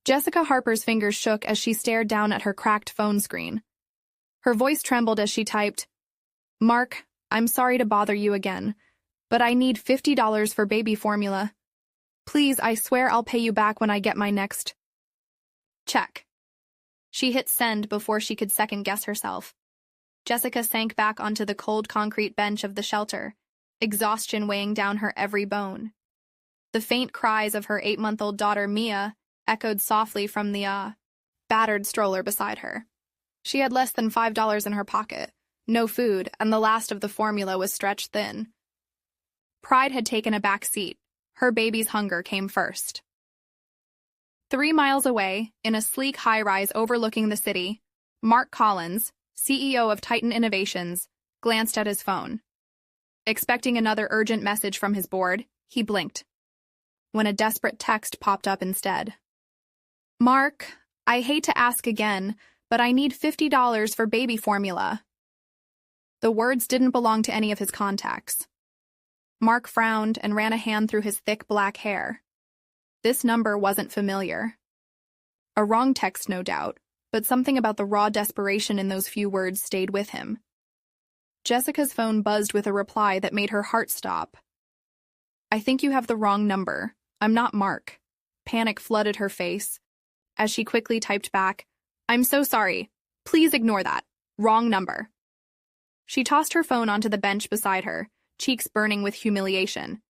Jessica Harper's fingers shook as she stared down at her cracked phone screen. Her voice trembled as she typed, "Mark, I'm sorry to bother you again, but I need $50 for baby formula. Please, I swear I'll pay you back when I get my next check." She hit send before she could second-guess herself. Jessica sank back onto the cold concrete bench of the shelter, exhaustion weighing down her every bone. The faint cries of her 8-month-old daughter, Mia, echoed softly from the battered stroller beside her. She had less than $5 in her pocket, no food, and the last of the formula was stretched thin. Pride had taken a back seat. Her baby's hunger came first. 3 miles away, in a sleek high-rise overlooking the city, Mark Collins, CEO of Titan Innovations, glanced at his phone. Expecting another urgent message from his board, he blinked, when a desperate text popped up instead. "Mark, I hate to ask again, but I need $50 for baby formula." The words didn't belong to any of his contacts. Mark frowned and ran a hand through his thick black hair. This number wasn't familiar. A wrong text, no doubt, but something about the raw desperation in those few words stayed with him. Jessica's phone buzzed with a reply that made her heart stop. "I think you have the wrong number. I'm not Mark." Panic flooded her face. As she quickly typed back, "I'm so sorry. Please ignore that. Wrong number." She tossed her phone onto the bench beside her, cheeks burning with humiliation.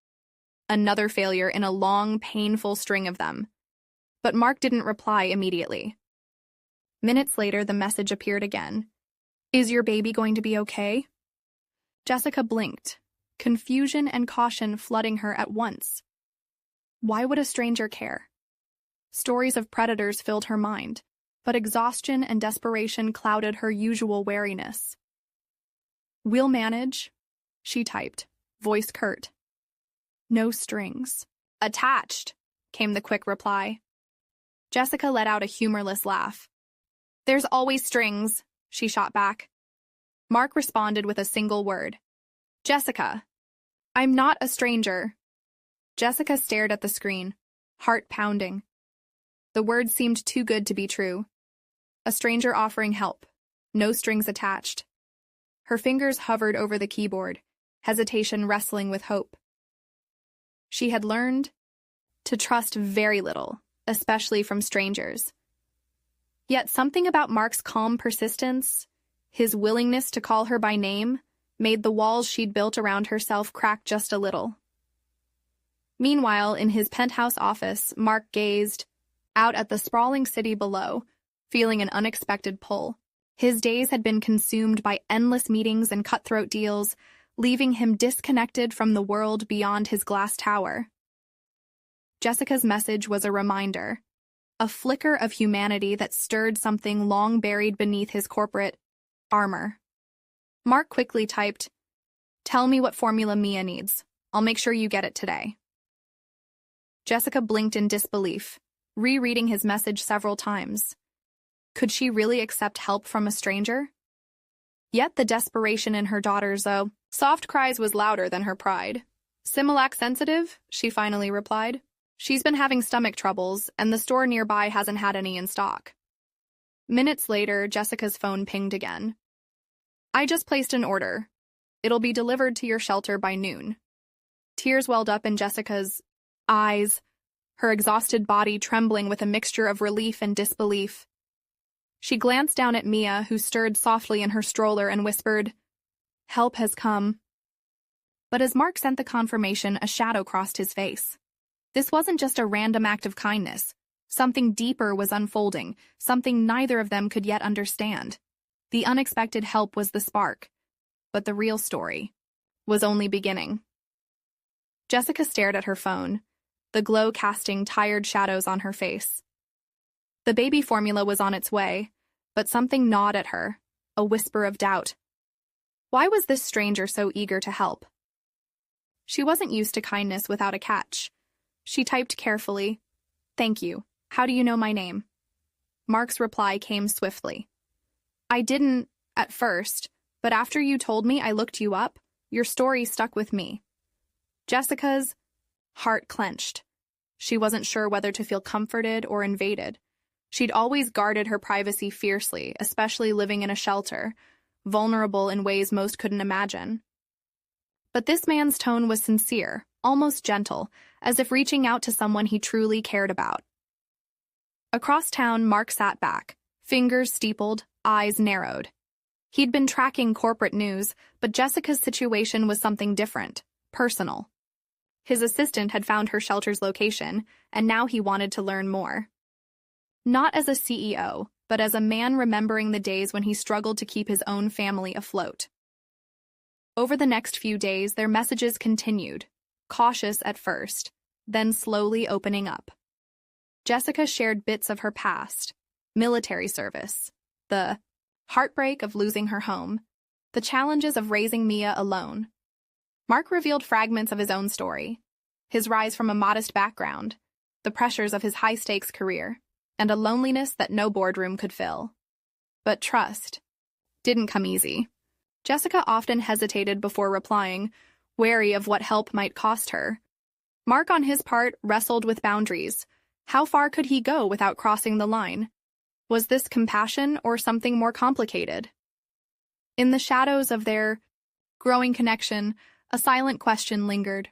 Another failure in a long, painful string of them. But Mark didn't reply immediately. Minutes later, the message appeared again. "Is your baby going to be okay?" Jessica blinked, confusion and caution flooding her at once. Why would a stranger care? Stories of predators filled her mind, but exhaustion and desperation clouded her usual wariness. "We'll manage," she typed, voice curt. "No strings attached," came the quick reply. Jessica let out a humorless laugh. "There's always strings," she shot back. Mark responded with a single word. "Jessica, I'm not a stranger." Jessica stared at the screen, heart pounding. The words seemed too good to be true. A stranger offering help, no strings attached. Her fingers hovered over the keyboard, hesitation wrestling with hope. She had learned to trust very little, especially from strangers. Yet something about Mark's calm persistence, his willingness to call her by name, made the walls she'd built around herself crack just a little. Meanwhile, in his penthouse office, Mark gazed out at the sprawling city below, feeling an unexpected pull. His days had been consumed by endless meetings and cutthroat deals, leaving him disconnected from the world beyond his glass tower. Jessica's message was a reminder, a flicker of humanity that stirred something long buried beneath his corporate armor. Mark quickly typed, "Tell me what formula Mia needs. I'll make sure you get it today." Jessica blinked in disbelief, rereading his message several times. Could she really accept help from a stranger? Yet the desperation in her daughter's soft cries was louder than her pride. "Similac sensitive?" she finally replied. "She's been having stomach troubles, and the store nearby hasn't had any in stock." Minutes later, Jessica's phone pinged again. "I just placed an order. It'll be delivered to your shelter by noon." Tears welled up in Jessica's eyes, her exhausted body trembling with a mixture of relief and disbelief. She glanced down at Mia, who stirred softly in her stroller, and whispered, "Help has come." But as Mark sent the confirmation, a shadow crossed his face. This wasn't just a random act of kindness. Something deeper was unfolding, something neither of them could yet understand. The unexpected help was the spark, but the real story was only beginning. Jessica stared at her phone, the glow casting tired shadows on her face. The baby formula was on its way, but something gnawed at her, a whisper of doubt. Why was this stranger so eager to help? She wasn't used to kindness without a catch. She typed carefully, "Thank you. How do you know my name?" Mark's reply came swiftly. "I didn't, at first, but after you told me I looked you up, your story stuck with me." Jessica's heart clenched. She wasn't sure whether to feel comforted or invaded. She'd always guarded her privacy fiercely, especially living in a shelter, vulnerable in ways most couldn't imagine. But this man's tone was sincere, almost gentle, as if reaching out to someone he truly cared about. Across town, Mark sat back, fingers steepled, eyes narrowed. He'd been tracking corporate news, but Jessica's situation was something different, personal. His assistant had found her shelter's location, and now he wanted to learn more. Not as a CEO, but as a man remembering the days when he struggled to keep his own family afloat. Over the next few days, their messages continued, cautious at first, then slowly opening up. Jessica shared bits of her past, military service, the heartbreak of losing her home, the challenges of raising Mia alone. Mark revealed fragments of his own story, his rise from a modest background, the pressures of his high-stakes career, and a loneliness that no boardroom could fill. But trust didn't come easy. Jessica often hesitated before replying, wary of what help might cost her. Mark, on his part, wrestled with boundaries. How far could he go without crossing the line? Was this compassion or something more complicated? In the shadows of their growing connection, a silent question lingered.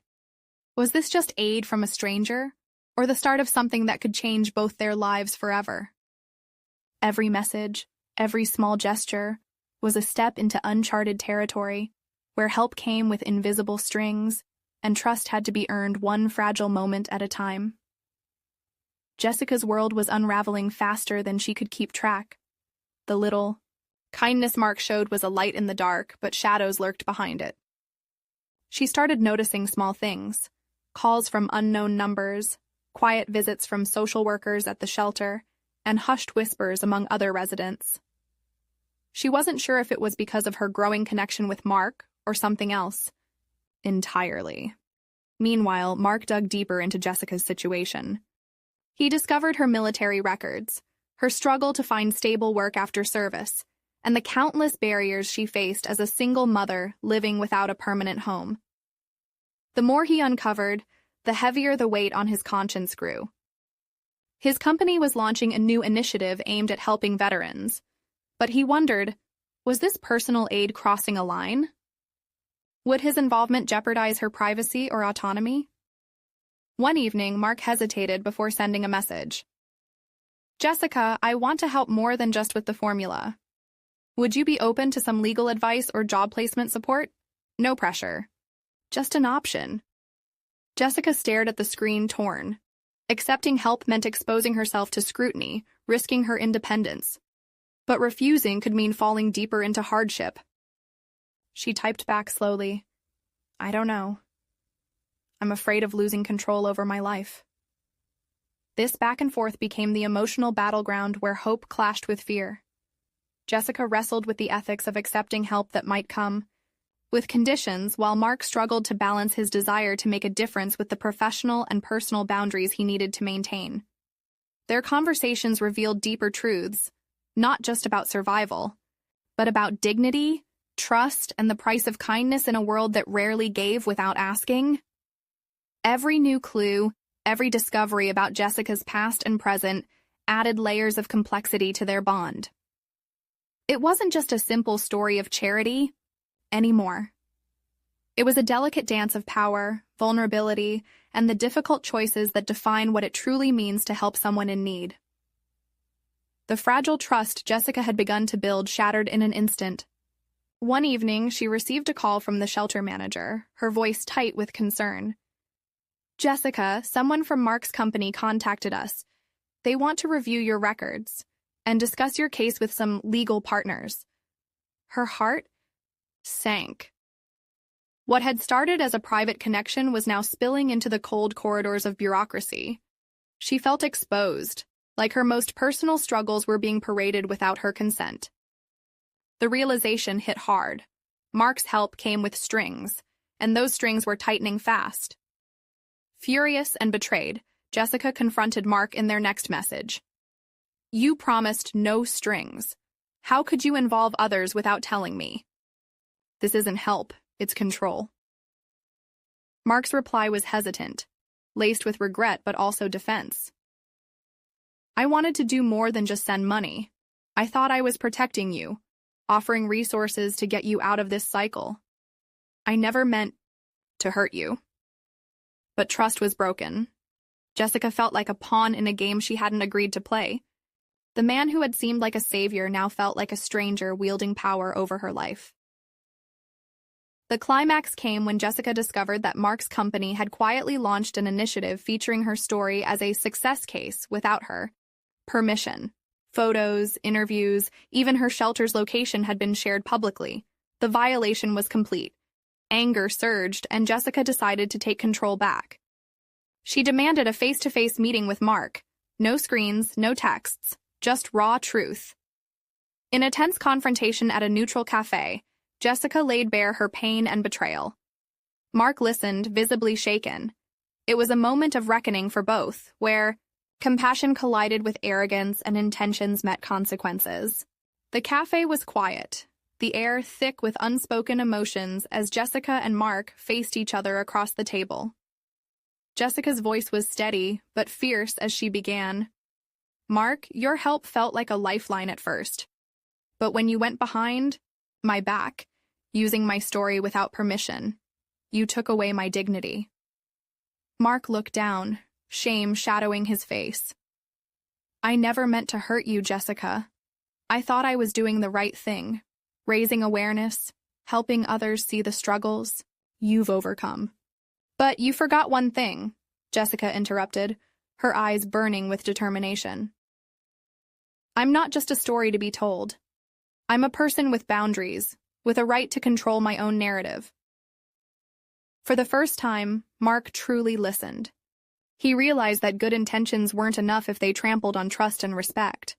Was this just aid from a stranger, or the start of something that could change both their lives forever? Every message, every small gesture, was a step into uncharted territory, where help came with invisible strings, and trust had to be earned one fragile moment at a time. Jessica's world was unraveling faster than she could keep track. The little kindness Mark showed was a light in the dark, but shadows lurked behind it. She started noticing small things, calls from unknown numbers, quiet visits from social workers at the shelter, and hushed whispers among other residents. She wasn't sure if it was because of her growing connection with Mark or something else entirely. Meanwhile, Mark dug deeper into Jessica's situation. He discovered her military records, her struggle to find stable work after service, and the countless barriers she faced as a single mother living without a permanent home. The more he uncovered, the heavier the weight on his conscience grew. His company was launching a new initiative aimed at helping veterans, but he wondered, was this personal aid crossing a line? Would his involvement jeopardize her privacy or autonomy? One evening, Mark hesitated before sending a message. Jessica, I want to help more than just with the formula. Would you be open to some legal advice or job placement support? No pressure. Just an option. Jessica stared at the screen, torn. Accepting help meant exposing herself to scrutiny, risking her independence. But refusing could mean falling deeper into hardship. She typed back slowly. I don't know. I'm afraid of losing control over my life. This back and forth became the emotional battleground where hope clashed with fear. Jessica wrestled with the ethics of accepting help that might come, with conditions, while Mark struggled to balance his desire to make a difference with the professional and personal boundaries he needed to maintain. Their conversations revealed deeper truths, not just about survival, but about dignity, trust, and the price of kindness in a world that rarely gave without asking. Every new clue, every discovery about Jessica's past and present added layers of complexity to their bond. It wasn't just a simple story of charity anymore. It was a delicate dance of power, vulnerability, and the difficult choices that define what it truly means to help someone in need. The fragile trust Jessica had begun to build shattered in an instant. One evening, she received a call from the shelter manager, her voice tight with concern. Jessica, someone from Mark's company contacted us. They want to review your records and discuss your case with some legal partners. Her heart sank. What had started as a private connection was now spilling into the cold corridors of bureaucracy. She felt exposed, like her most personal struggles were being paraded without her consent. The realization hit hard. Mark's help came with strings, and those strings were tightening fast. Furious and betrayed, Jessica confronted Mark in their next message. You promised no strings. How could you involve others without telling me? This isn't help, it's control. Mark's reply was hesitant, laced with regret but also defense. I wanted to do more than just send money. I thought I was protecting you, offering resources to get you out of this cycle. I never meant to hurt you. But trust was broken. Jessica felt like a pawn in a game she hadn't agreed to play. The man who had seemed like a savior now felt like a stranger wielding power over her life. The climax came when Jessica discovered that Mark's company had quietly launched an initiative featuring her story as a success case without her permission. Photos, interviews, even her shelter's location had been shared publicly. The violation was complete. Anger surged, and Jessica decided to take control back. She demanded a face-to-face meeting with Mark. No screens, no texts, just raw truth. In a tense confrontation at a neutral cafe, Jessica laid bare her pain and betrayal. Mark listened, visibly shaken. It was a moment of reckoning for both, where compassion collided with arrogance and intentions met consequences. The cafe was quiet, the air thick with unspoken emotions as Jessica and Mark faced each other across the table. Jessica's voice was steady, but fierce as she began. Mark, your help felt like a lifeline at first. But when you went behind my back, using my story without permission, you took away my dignity. Mark looked down, shame shadowing his face. I never meant to hurt you, Jessica. I thought I was doing the right thing, raising awareness, helping others see the struggles you've overcome. But you forgot one thing, Jessica interrupted, her eyes burning with determination. I'm not just a story to be told. I'm a person with boundaries, with a right to control my own narrative. For the first time, Mark truly listened. He realized that good intentions weren't enough if they trampled on trust and respect.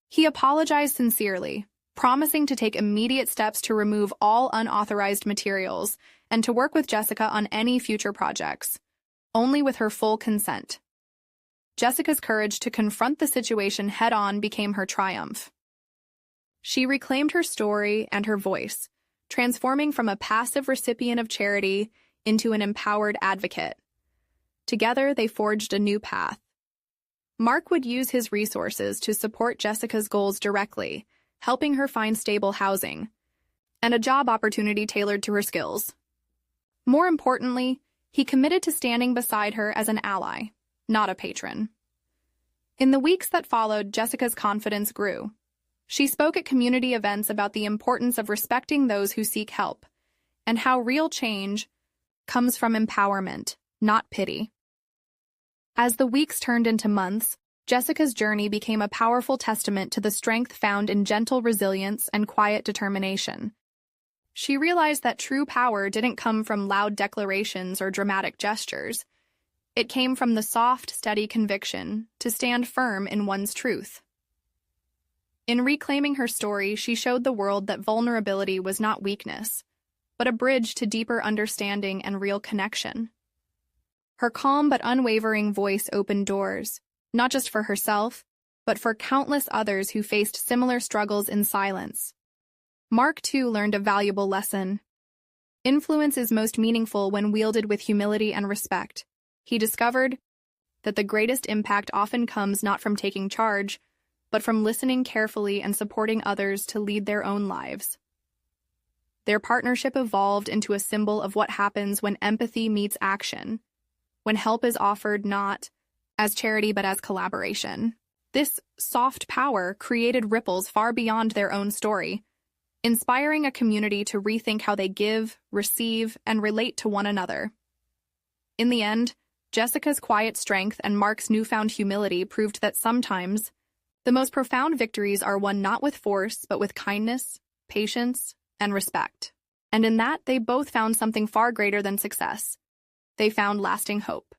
He apologized sincerely, promising to take immediate steps to remove all unauthorized materials and to work with Jessica on any future projects, only with her full consent. Jessica's courage to confront the situation head-on became her triumph. She reclaimed her story and her voice, transforming from a passive recipient of charity into an empowered advocate. Together, they forged a new path. Mark would use his resources to support Jessica's goals directly, helping her find stable housing and a job opportunity tailored to her skills. More importantly, he committed to standing beside her as an ally, not a patron. In the weeks that followed, Jessica's confidence grew. She spoke at community events about the importance of respecting those who seek help and how real change comes from empowerment, not pity. As the weeks turned into months, Jessica's journey became a powerful testament to the strength found in gentle resilience and quiet determination. She realized that true power didn't come from loud declarations or dramatic gestures. It came from the soft, steady conviction to stand firm in one's truth. In reclaiming her story, she showed the world that vulnerability was not weakness, but a bridge to deeper understanding and real connection. Her calm but unwavering voice opened doors, not just for herself, but for countless others who faced similar struggles in silence. Mark, too, learned a valuable lesson. Influence is most meaningful when wielded with humility and respect. He discovered that the greatest impact often comes not from taking charge, but from listening carefully and supporting others to lead their own lives. Their partnership evolved into a symbol of what happens when empathy meets action, when help is offered not as charity but as collaboration. This soft power created ripples far beyond their own story, inspiring a community to rethink how they give, receive, and relate to one another. In the end, Jessica's quiet strength and Mark's newfound humility proved that sometimes the most profound victories are won not with force, but with kindness, patience, and respect. And in that, they both found something far greater than success. They found lasting hope.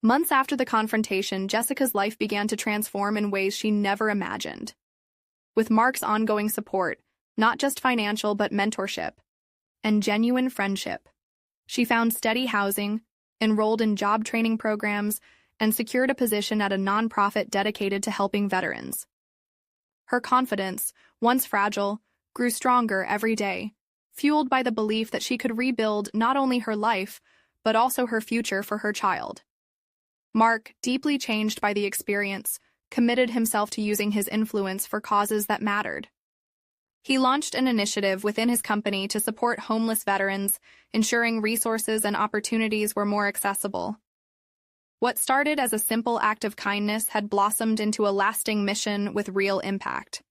Months after the confrontation, Jessica's life began to transform in ways she never imagined. With Mark's ongoing support, not just financial but mentorship, and genuine friendship, she found steady housing, enrolled in job training programs, and secured a position at a nonprofit dedicated to helping veterans. Her confidence, once fragile, grew stronger every day, fueled by the belief that she could rebuild not only her life, but also her future for her child. Mark, deeply changed by the experience, committed himself to using his influence for causes that mattered. He launched an initiative within his company to support homeless veterans, ensuring resources and opportunities were more accessible. What started as a simple act of kindness had blossomed into a lasting mission with real impact.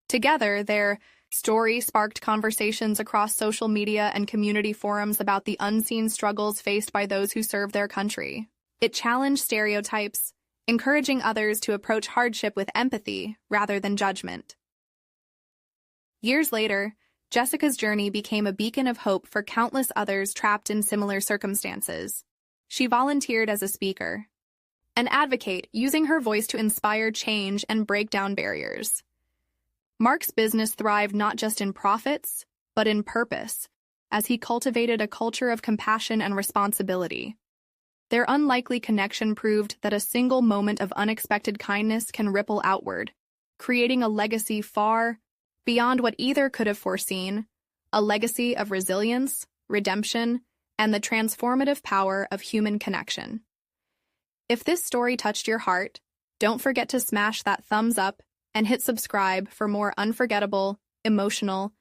Together, their story sparked conversations across social media and community forums about the unseen struggles faced by those who serve their country. It challenged stereotypes, encouraging others to approach hardship with empathy rather than judgment. Years later, Jessica's journey became a beacon of hope for countless others trapped in similar circumstances. She volunteered as a speaker, an advocate, using her voice to inspire change and break down barriers. Mark's business thrived not just in profits, but in purpose, as he cultivated a culture of compassion and responsibility. Their unlikely connection proved that a single moment of unexpected kindness can ripple outward, creating a legacy far beyond what either could have foreseen, a legacy of resilience, redemption, and the transformative power of human connection. If this story touched your heart, don't forget to smash that thumbs up and hit subscribe for more unforgettable, emotional,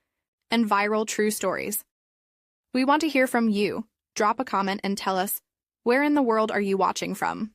and viral true stories. We want to hear from you. Drop a comment and tell us, where in the world are you watching from?